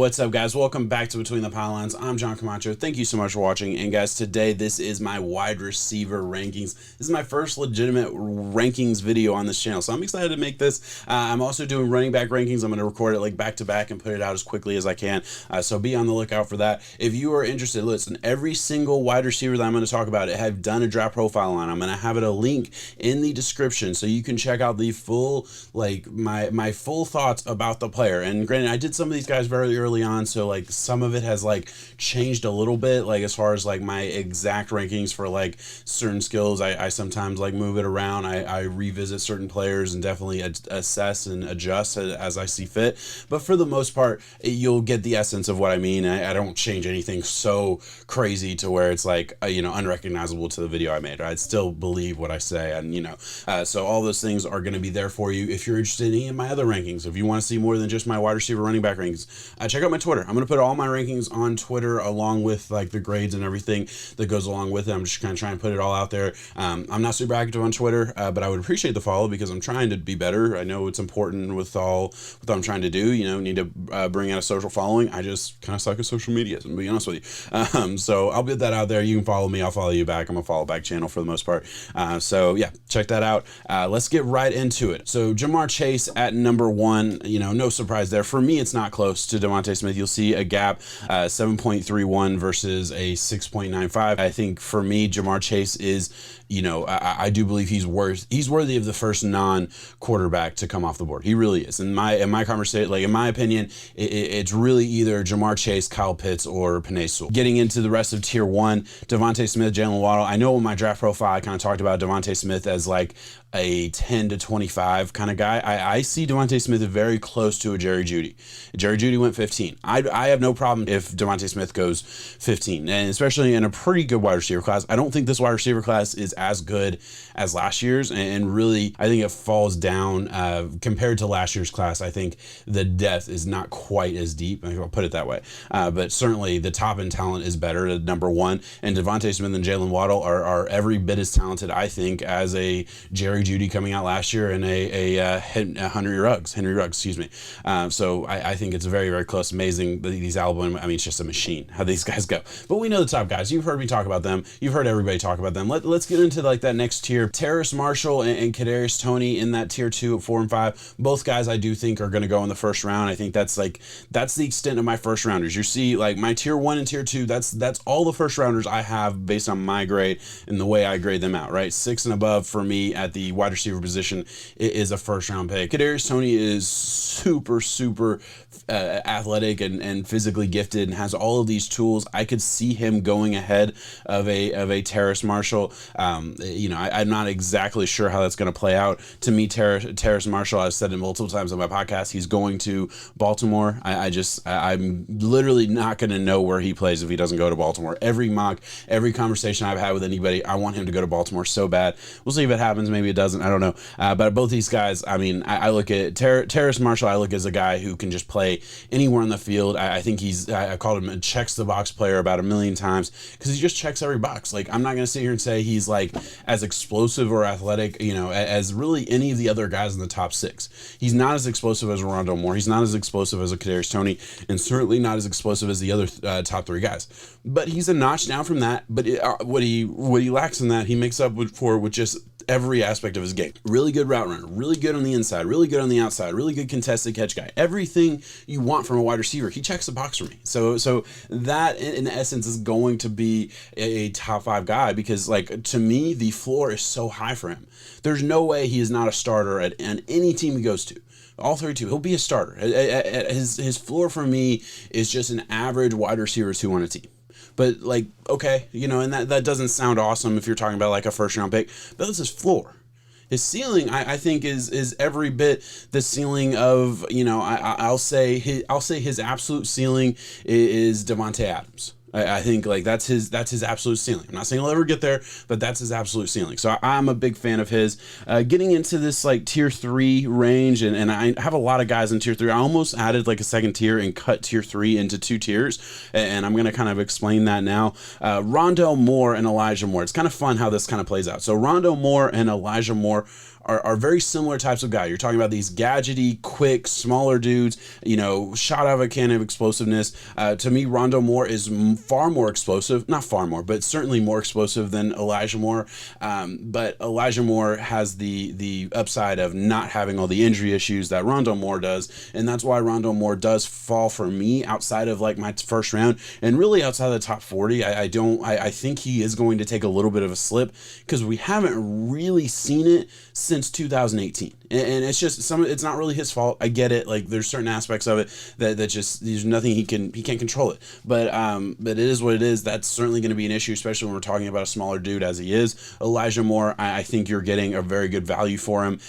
What's up, guys? Welcome back to Between the Pylons. I'm John Camacho. Thank you so much for watching. And guys, today this is my wide receiver rankings. This is my first legitimate rankings video on this channel, so I'm excited to make this. I'm also doing running back rankings. I'm going to record it like back to back and put it out as quickly as I can. So be on the lookout for that. If you are interested, listen, every single wide receiver that I'm going to talk about, I have done a draft profile on. I'm going to have it a link in the description so you can check out the full, like my full thoughts about the player. And granted, I did some of these guys very early on, so like some of it has like changed a little bit, like as far as like my exact rankings for like certain skills. I sometimes like move it around. I revisit certain players and definitely assess and adjust as I see fit, but for the most part you'll get the essence of what I mean. I don't change anything so crazy to where it's like unrecognizable to the video I made. I'd still believe what I say, and so all those things are going to be there for you if you're interested in any of my other rankings. If you want to see more than just my wide receiver running back rankings, check out my Twitter. I'm going to put all my rankings on Twitter along with like the grades and everything that goes along with it. I'm just kind of trying to put it all out there. I'm not super active on Twitter, but I would appreciate the follow because I'm trying to be better. I know it's important with all what I'm trying to do. Need to bring out a social following. I just kind of suck at social media, to be honest with you. So I'll put that out there. You can follow me. I'll follow you back. I'm a follow back channel for the most part. So yeah, check that out. Let's get right into it. So Jamar Chase at number 1, no surprise there. For me, it's not close to Devontae Smith. You'll see a gap, 7.31 versus a 6.95. I think for me, Jamar Chase is, I do believe he's worthy of the first non-quarterback to come off the board. He really is. In my conversation, like in my opinion, it's really either Jamar Chase, Kyle Pitts, or Penei Sewell. Getting into the rest of tier 1, Devontae Smith, Jalen Waddle. I know in my draft profile, I kind of talked about Devontae Smith as like a 10 to 25 kind of guy. I see Devontae Smith very close to a Jerry Jeudy. Jerry Jeudy went 15. I have no problem if Devontae Smith goes 15, and especially in a pretty good wide receiver class. I don't think this wide receiver class is as good as last year's, and really I think it falls down compared to last year's class. I think the depth is not quite as deep, I'll put it that way, but certainly the top end talent is better at number 1, and Devontae Smith and Jalen Waddle are every bit as talented, I think, as a Jerry Jeudy coming out last year and a Henry Ruggs, excuse me. So I think it's very, very close. Amazing. These Alabama, it's just a machine how these guys go. But we know the top guys. You've heard me talk about them. You've heard everybody talk about them. Let's get into like that next tier. Terrace, Marshall, and Cadarius, Toney in that tier 2 at 4 and 5. Both guys I do think are going to go in the first round. I think that's the extent of my first rounders. You see, like my tier 1 and tier 2, that's all the first rounders I have based on my grade and the way I grade them out, right? 6 and above for me at the wide receiver position is a first round pick. Kadarius Toney is super athletic and physically gifted and has all of these tools. I could see him going ahead of a Terrace Marshall. I'm not exactly sure how that's going to play out. To me, Terrace Marshall, I've said it multiple times on my podcast, he's going to Baltimore. I'm literally not going to know where he plays if he doesn't go to Baltimore. Every mock, every conversation I've had with anybody, I want him to go to Baltimore so bad. We'll see if it happens. Maybe it doesn't. I don't know. But both these guys, I look at Terrace Marshall, I look as a guy who can just play anywhere on the field. I think I called him a checks the box player about 1 million times because he just checks every box. Like, I'm not going to sit here and say he's like as explosive or athletic, as really any of the other guys in the top 6. He's not as explosive as Rondo Moore. He's not as explosive as a Cadarius Toney, and certainly not as explosive as the other top 3 guys. But he's a notch down from that. But what he lacks in that, he makes up for with just every aspect of his game. Really good route runner, really good on the inside, really good on the outside, really good contested catch guy. Everything you want from a wide receiver, he checks the box for me. So that in essence is going to be a top 5 guy because, like, to me, the floor is so high for him. There's no way he is not a starter at any team he goes to. All 32, he'll be a starter. His floor for me is just an average wide receiver 2 on a team. But like, okay, and that doesn't sound awesome if you're talking about like a first round pick, but that's his floor. His ceiling, I think, is every bit the ceiling of, I'll say his absolute ceiling is Devontae Adams. I think like that's his absolute ceiling. I'm not saying he'll ever get there, but that's his absolute ceiling. So I'm a big fan of his. Getting into this like tier 3 range, and I have a lot of guys in tier 3. I almost added like a second tier and cut tier 3 into 2 tiers, and I'm gonna kind of explain that now. Rondo Moore and Elijah Moore. It's kind of fun how this kind of plays out. So Rondo Moore and Elijah Moore are very similar types of guy. You're talking about these gadgety, quick, smaller dudes, shot out of a cannon of explosiveness. To me, Rondo Moore is far more explosive, not far more, but certainly more explosive than Elijah Moore. But Elijah Moore has the upside of not having all the injury issues that Rondo Moore does. And that's why Rondo Moore does fall for me outside of like my first round and really outside of the top 40. I think he is going to take a little bit of a slip because we haven't really seen it since 2018, and it's just it's not really his fault. I get it. Like there's certain aspects of it that just there's nothing he can't control it. But it is what it is. That's certainly going to be an issue, especially when we're talking about a smaller dude as he is. Elijah Moore, I think you're getting a very good value for him,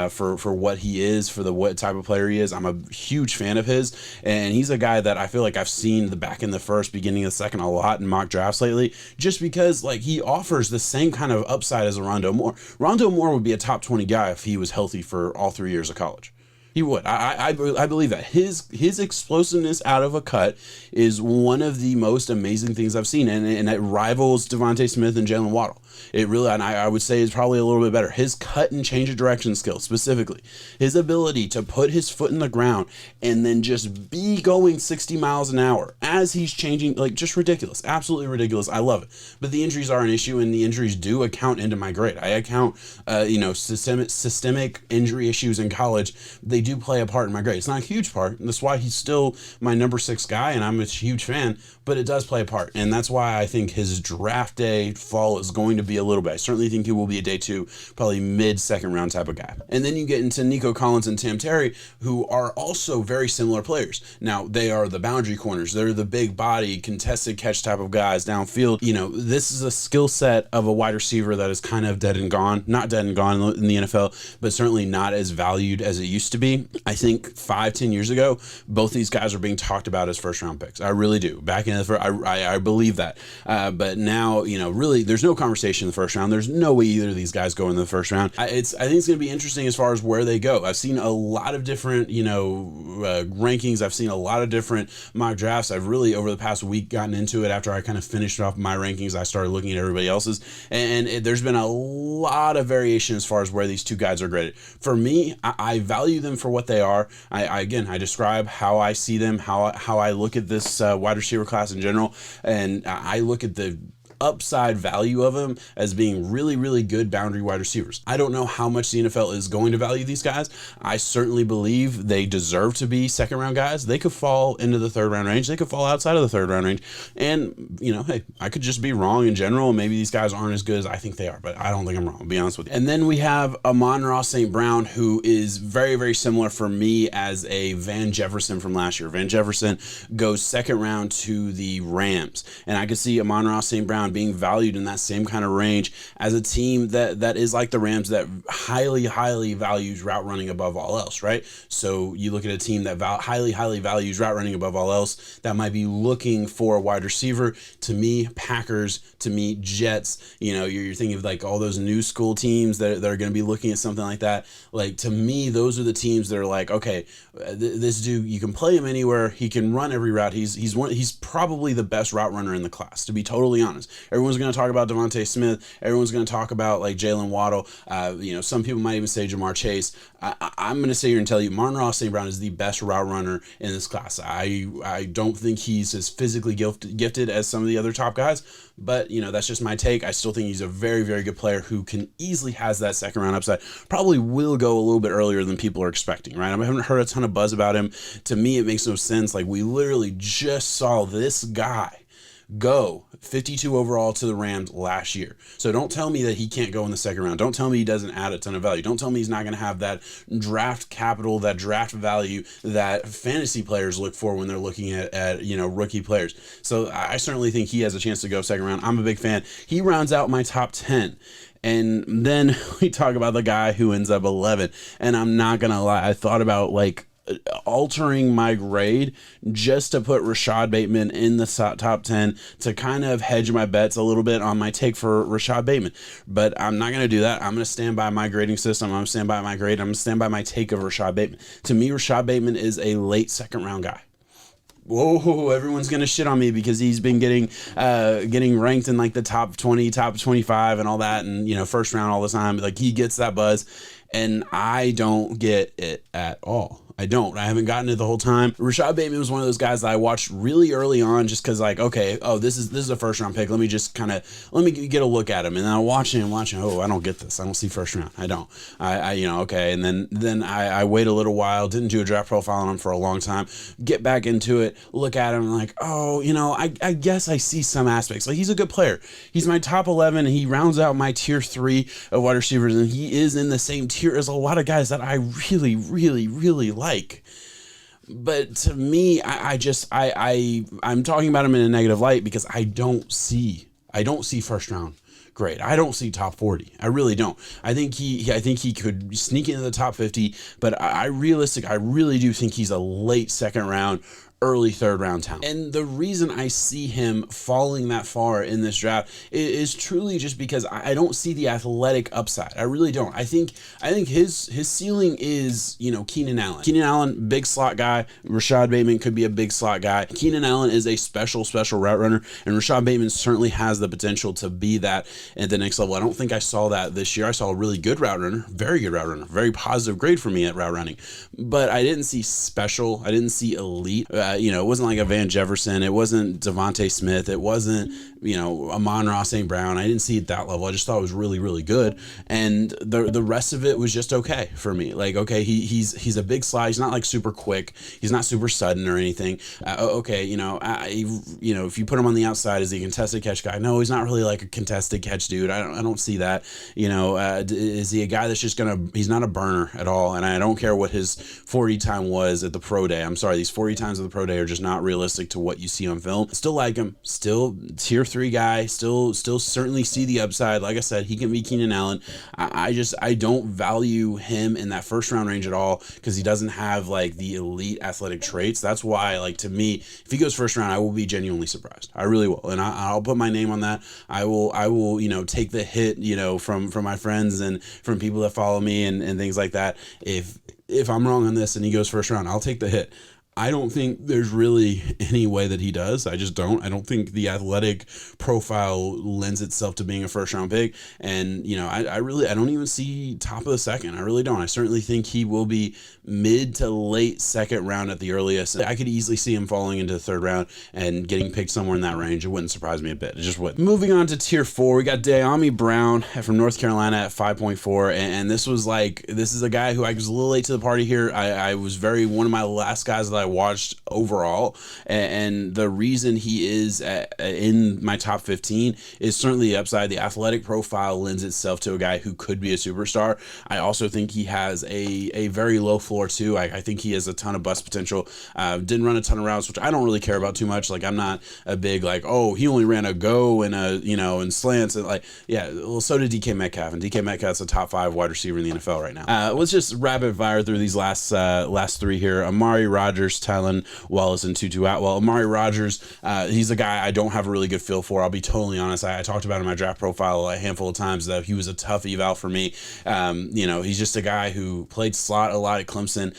for what he is, for what type of player he is. I'm a huge fan of his, and he's a guy that I feel like I've seen the back in the first, beginning of the second a lot in mock drafts lately, just because like he offers the same kind of upside as a Rondo Moore. Rondo Moore would be a top 20 guy if he was healthy for all 3 years of college. He would. I believe that his explosiveness out of a cut is one of the most amazing things I've seen, and it rivals Devontae Smith and Jalen Waddle. It really, and I would say, is probably a little bit better. His cut and change of direction skill, specifically, his ability to put his foot in the ground and then just be going 60 miles an hour as he's changing, like just ridiculous, absolutely ridiculous. I love it. But the injuries are an issue, and the injuries do account into my grade. I account, systemic injury issues in college. They do play a part in my grade. It's not a huge part, and that's why he's still my number 6 guy, and I'm a huge fan, but it does play a part, and that's why I think his draft day fall is going to be a little bit. I certainly think he will be a day 2, probably mid-second round type of guy. And then you get into Nico Collins and Tam Terry, who are also very similar players. Now, they are the boundary corners. They're the big body, contested catch type of guys downfield. This is a skill set of a wide receiver that is kind of dead and gone. Not dead and gone in the NFL, but certainly not as valued as it used to be. I think 5-10 years ago, both these guys are being talked about as first-round picks. I really do. Back in the first, I believe that. But now, really, there's no conversation in the first round. There's no way either of these guys go in the first round. I think it's going to be interesting as far as where they go. I've seen a lot of different, rankings. I've seen a lot of different mock drafts. I've really, over the past week, gotten into it after I kind of finished off my rankings. I started looking at everybody else's, and there's been a lot of variation as far as where these two guys are graded. For me, I value them for what they are. I describe how I see them, how I look at this wide receiver class in general, and I look at the upside value of them as being really, really good boundary wide receivers. I don't know how much the NFL is going to value these guys. I certainly believe they deserve to be second round guys. They could fall into the third round range. They could fall outside of the third round range. And, hey, I could just be wrong in general. Maybe these guys aren't as good as I think they are, but I don't think I'm wrong, to be honest with you. And then we have a Monroe St Brown, who is very, very similar for me as a Van Jefferson from last year. Van Jefferson goes second round to the Rams. And I could see a Monroe St Brown being valued in that same kind of range as a team that is like the Rams, that highly, highly values route running above all else, right? So you look at a team that highly, highly values route running above all else, that might be looking for a wide receiver. To me, Packers, to me, Jets, you're thinking of like all those new school teams that are going to be looking at something like that. Like, to me, those are the teams that are like, okay, this dude, you can play him anywhere. He can run every route. He's probably the best route runner in the class, to be totally honest. Everyone's going to talk about Devontae Smith. Everyone's going to talk about like Jalen Waddle. Some people might even say Jamar Chase. I'm going to sit here and tell you, Monroe St Brown is the best route runner in this class. I don't think he's as physically gifted as some of the other top guys, but that's just my take. I still think he's a very, very good player who can easily has that second round upside. Probably will go a little bit earlier than people are expecting, right? I haven't heard a ton of buzz about him. To me, it makes no sense. Like, we literally just saw this guy go 52 overall to the Rams last year. So don't tell me that he can't go in the second round. Don't tell me he doesn't add a ton of value. Don't tell me he's not going to have that draft capital, that draft value that fantasy players look for when they're looking at rookie players. So I certainly think he has a chance to go second round. I'm a big fan. He rounds out my top 10. And then we talk about the guy who ends up 11. And I'm not going to lie, I thought about like altering my grade just to put Rashod Bateman in the top 10 to kind of hedge my bets a little bit on my take for Rashod Bateman. But I'm not going to do that. I'm going to stand by my grading system. I'm going to stand by my grade. I'm going to stand by my take of Rashod Bateman. To me, Rashod Bateman is a late second round guy. Whoa, everyone's going to shit on me because he's been getting ranked in like the top 20, top 25 and all that. And, you know, first round all the time. Like, he gets that buzz and I don't get it at all. I don't. I haven't gotten it the whole time. Rashod Bateman was one of those guys that I watched really early on just because, like, okay, oh, this is a first round pick. Let me get a look at him. And then I'm watching, oh, I don't get this. I don't see first round. I don't. Okay. And then I wait a little while, didn't do a draft profile on him for a long time, get back into it, look at him, and like, oh, you know, I guess I see some aspects. Like, he's a good player. He's my top 11. He rounds out my tier 3 of wide receivers, and he is in the same tier as a lot of guys that I really, really, really like. But to me, I'm talking about him in a negative light because I don't see first round grade. I don't see top 40. I really don't. I think he could sneak into the top 50, but I really do think he's a late second round, early third round talent. And the reason I see him falling that far in this draft is truly just because I don't see the athletic upside. I really don't. I think his ceiling is, you know, Keenan Allen. Keenan Allen, big slot guy. Rashod Bateman could be a big slot guy. Keenan Allen is a special route runner, and Rashod Bateman certainly has the potential to be that at the next level. I don't think I saw that this year. I saw a really good route runner, very good route runner, very positive grade for me at route running, but I didn't see special. I didn't see elite. It wasn't like a Van Jefferson. It wasn't Devontae Smith. It wasn't, a Monroe St Brown. I didn't see it at that level. I just thought it was really, really good. And the rest of it was just okay for me. Like, okay, he's a big slide. He's not like super quick. He's not super sudden or anything. If you put him on the outside, is he a contested catch guy? No, he's not really like a contested catch dude. I don't see that. Is he a guy that's just he's not a burner at all. And I don't care what his 40 time was at the pro day. I'm sorry, these 40 times at the pro day are just not realistic to what you see on film. Still like him, still tier 3 guy, still certainly see the upside. Like I said, he can be Keenan Allen. I don't value him in that first round range at all because he doesn't have like the elite athletic traits. That's why, like, to me, if he goes first round, I will be genuinely surprised. I really will. And I'll put my name on that. I will, take the hit, from my friends and from people that follow me and things like that. If I'm wrong on this and he goes first round, I'll take the hit. I don't think there's really any way that he does. I just don't. I don't think the athletic profile lends itself to being a first round pick. And, I don't even see top of the second. I really don't. I certainly think he will be mid to late second round at the earliest. I could easily see him falling into the third round and getting picked somewhere in that range. It wouldn't surprise me a bit. It just wouldn't. Moving on to tier 4, we got Amari Brown from North Carolina at 5.4. And this is a guy who I was a little late to the party here. I was one of my last guys that I watched overall, and the reason he is in my top 15 is certainly the upside. The athletic profile lends itself to a guy who could be a superstar. I also think he has a very low floor too. I think he has a ton of bust potential. Didn't run a ton of routes, which I don't really care about too much. Like, I'm not a big he only ran a go and and slants, and so did DK Metcalf, and DK Metcalf's a top 5 wide receiver in the NFL right now. Let's just rapid fire through these last 3 here. Amari Rodgers, Tylan Wallace, and Tutu Atwell. Amari Rodgers, he's a guy I don't have a really good feel for. I'll be totally honest. I talked about in my draft profile a handful of times that he was a tough eval for me. He's just a guy who played slot a lot at Clemson,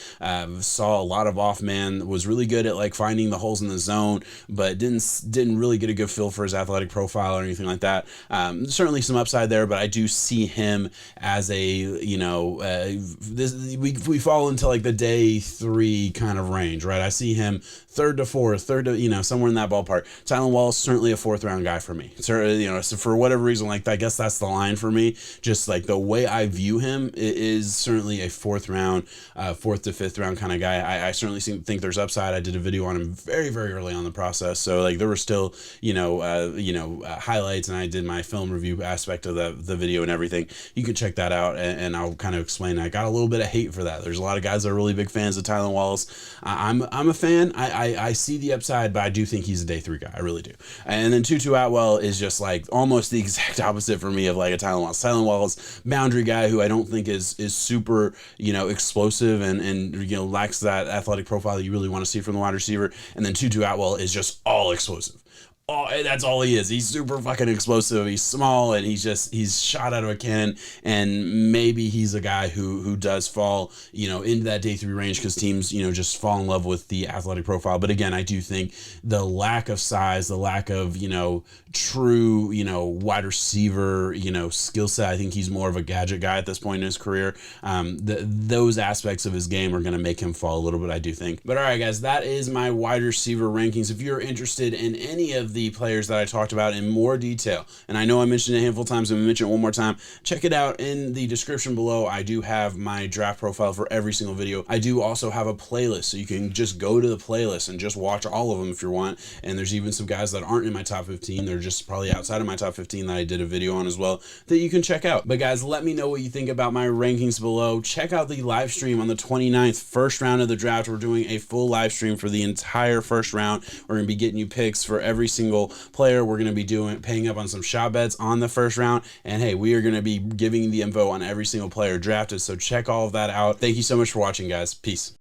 saw a lot of off man, was really good at like finding the holes in the zone, but didn't really get a good feel for his athletic profile or anything like that. Certainly some upside there, but I do see him as we fall into like the day 3 kind of range, right? I see him 3rd to 4th, somewhere in that ballpark. Tylan Wallace, certainly a 4th round guy for me. So for whatever reason, like, I guess that's the line for me. Just like the way I view him, it is certainly a 4th round, 4th to 5th round kind of guy. I certainly think there's upside. I did a video on him very, very early on in the process. So like there were still, highlights, and I did my film review aspect of the video and everything. You can check that out, and I'll kind of explain. I got a little bit of hate for that. There's a lot of guys that are really big fans of Tylan Wallace. I'm I'm a fan. I see the upside, but I do think he's a day 3 guy. I really do. And then Tutu Atwell is just like almost the exact opposite for me of like a Tylen Wallace. Tylen Wallace, boundary guy who I don't think is super, explosive and lacks that athletic profile that you really want to see from the wide receiver. And then Tutu Atwell is just all explosive. Oh, that's all he is. He's super fucking explosive. He's small and he's shot out of a cannon. And maybe he's a guy who does fall, into that day 3 range because teams, just fall in love with the athletic profile. But again, I do think the lack of size, the lack of, true, wide receiver, skill set. I think he's more of a gadget guy at this point in his career. Those aspects of his game are going to make him fall a little bit, I do think. But all right, guys, that is my wide receiver rankings. If you're interested in any of the players that I talked about in more detail, and I know I mentioned it a handful of times, I'm going to mention it one more time, check it out in the description below. I do have my draft profile for every single video. I do also have a playlist, so you can just go to the playlist and just watch all of them if you want. And there's even some guys that aren't in my top 15, they're just probably outside of my top 15 that I did a video on as well that you can check out. But guys, let me know what you think about my rankings below. Check out the live stream on the 29th, first round of the draft. We're doing a full live stream for the entire first round. We're going to be getting you picks for every single player. We're going to be paying up on some shot bets on the first round. And hey, we are going to be giving the info on every single player drafted. So check all of that out. Thank you so much for watching, guys. Peace.